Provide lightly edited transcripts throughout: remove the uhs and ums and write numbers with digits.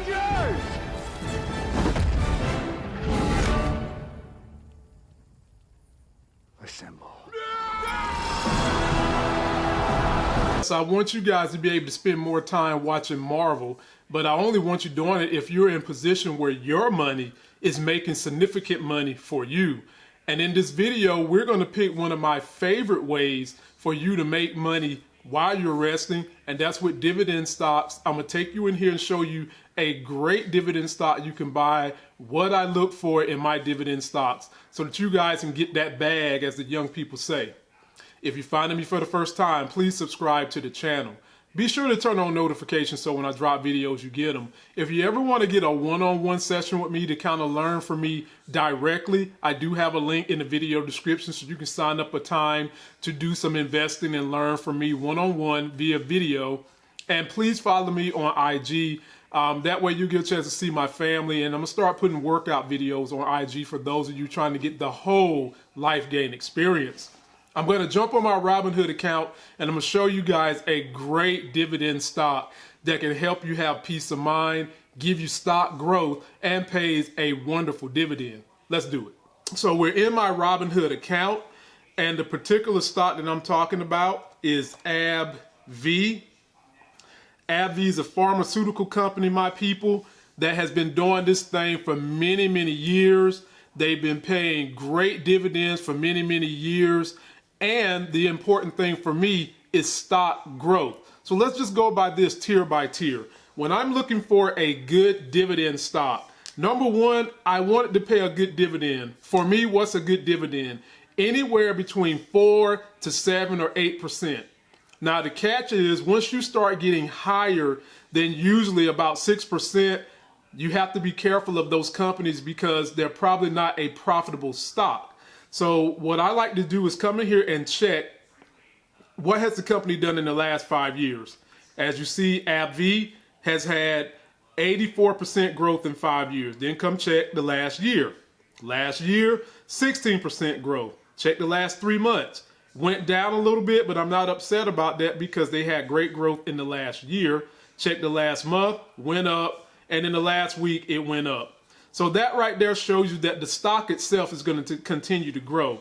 Avengers! Assemble. So I want you guys to be able to spend more time watching Marvel, but I only want you doing it if you're in a position where your money is making significant money for you. And in this video, we're going to pick one of my favorite ways for you to make money while you're resting, and that's with dividend stocks. I'm going to take you in here and show you a great dividend stock you can buy, what I look for in my dividend stocks, so that you guys can get that bag, as the young people say. If you're finding me for the first time, please subscribe to the channel. Be sure to turn on notifications so when I drop videos, you get them. If you ever want to get a one-on-one session with me to kind of learn from me directly, I do have a link in the video description so you can sign up a time to do some investing and learn from me one-on-one via video. And please follow me on IG. That way you get a chance to see my family, and I'm going to start putting workout videos on IG for those of you trying to get the whole life gain experience. I'm going to jump on my Robinhood account and I'm going to show you guys a great dividend stock that can help you have peace of mind, give you stock growth, and pays a wonderful dividend. Let's do it. So we're in my Robinhood account, and the particular stock that I'm talking about is AbbVie. AbbVie is a pharmaceutical company, my people, that has been doing this thing for many, many years. They've been paying great dividends for many, many years. And the important thing for me is stock growth. So let's just go by this tier by tier. When I'm looking for a good dividend stock, number one, I want it to pay a good dividend. For me, what's a good dividend? Anywhere between 4 to 7 or 8%. Now the catch is, once you start getting higher than usually about 6%, you have to be careful of those companies because they're probably not a profitable stock. So what I like to do is come in here and check what has the company done in the last 5 years. As you see, AbbVie has had 84% growth in 5 years. Then come check the last year. Last year, 16% growth. Check the last 3 months. Went down a little bit, but I'm not upset about that because they had great growth in the last year. Check the last month, went up, and in the last week, it went up. So that right there shows you that the stock itself is going to continue to grow.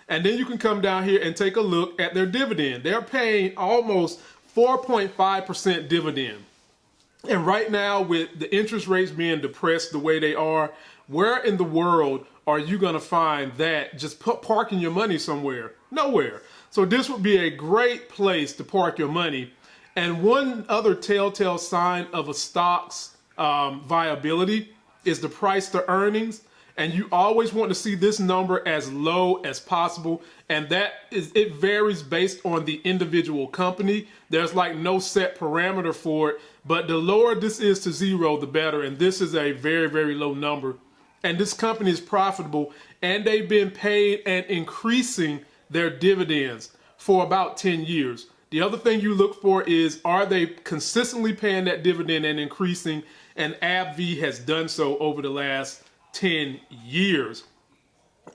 And then you can come down here and take a look at their dividend. They're paying almost 4.5% dividend. And right now, with the interest rates being depressed the way they are, where in the world are you going to find that just parking your money somewhere? Nowhere. So this would be a great place to park your money. And one other telltale sign of a stock's viability is the price to earnings, and you always want to see this number as low as possible, and that is, it varies based on the individual company. There's like no set parameter for it, but the lower this is to zero, the better, and this is a very, very low number. And this company is profitable, and they've been paying and increasing their dividends for about 10 years. The other thing you look for is, are they consistently paying that dividend and increasing? And AbbVie has done so over the last 10 years.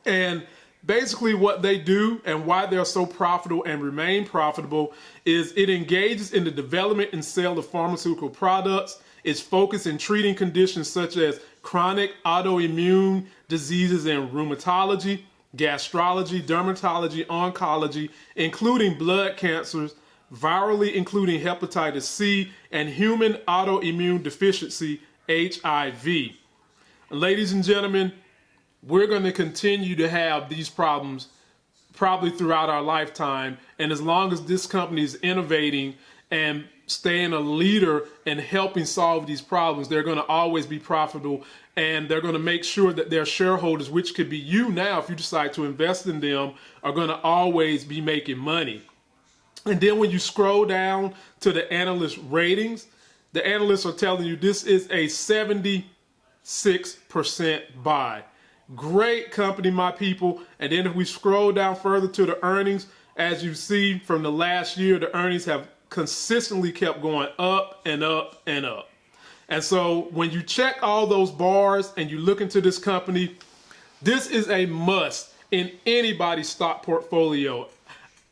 And basically what they do and why they're so profitable and remain profitable is it engages in the development and sale of pharmaceutical products. It's focused in treating conditions such as chronic autoimmune diseases and rheumatology, gastrology, dermatology, oncology, including blood cancers, virally including hepatitis C, and human autoimmune deficiency, HIV. Ladies and gentlemen, we're going to continue to have these problems probably throughout our lifetime, and as long as this company is innovating and staying a leader and helping solve these problems, they're going to always be profitable, and they're going to make sure that their shareholders, which could be you now if you decide to invest in them, are going to always be making money. And then when you scroll down to the analyst ratings, the analysts are telling you this is a 76% buy. Great company, my people. And then if we scroll down further to the earnings, as you see from the last year, the earnings have consistently kept going up and up and up. And so when you check all those bars and you look into this company, this is a must in anybody's stock portfolio.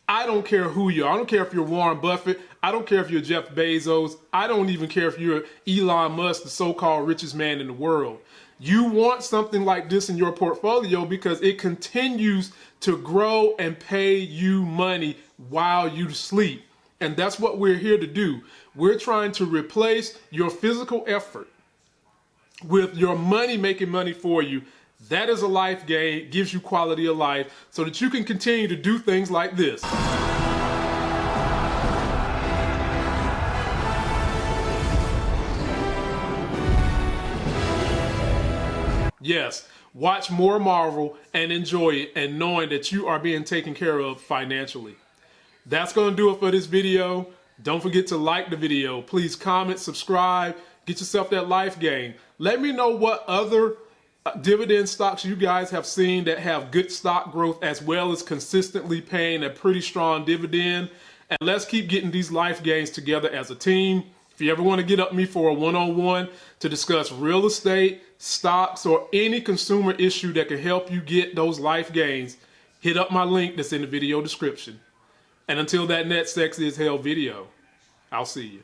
I don't care who you are. I don't care if you're Warren Buffett. I don't care if you're Jeff Bezos. I don't even care if you're Elon Musk, the so-called richest man in the world. You want something like this in your portfolio because it continues to grow and pay you money while you sleep. And that's what we're here to do. We're trying to replace your physical effort with your money making money for you. That is a life gain, gives you quality of life so that you can continue to do things like this. Yes, watch more Marvel and enjoy it, and knowing that you are being taken care of financially. That's going to do it for this video. Don't forget to like the video. Please comment, subscribe, get yourself that life gain. Let me know what other dividend stocks you guys have seen that have good stock growth as well as consistently paying a pretty strong dividend. And let's keep getting these life gains together as a team. If you ever want to get up me for a one-on-one to discuss real estate, stocks, or any consumer issue that can help you get those life gains, hit up my link that's in the video description. And until that next Sexy as Hell video, I'll see you.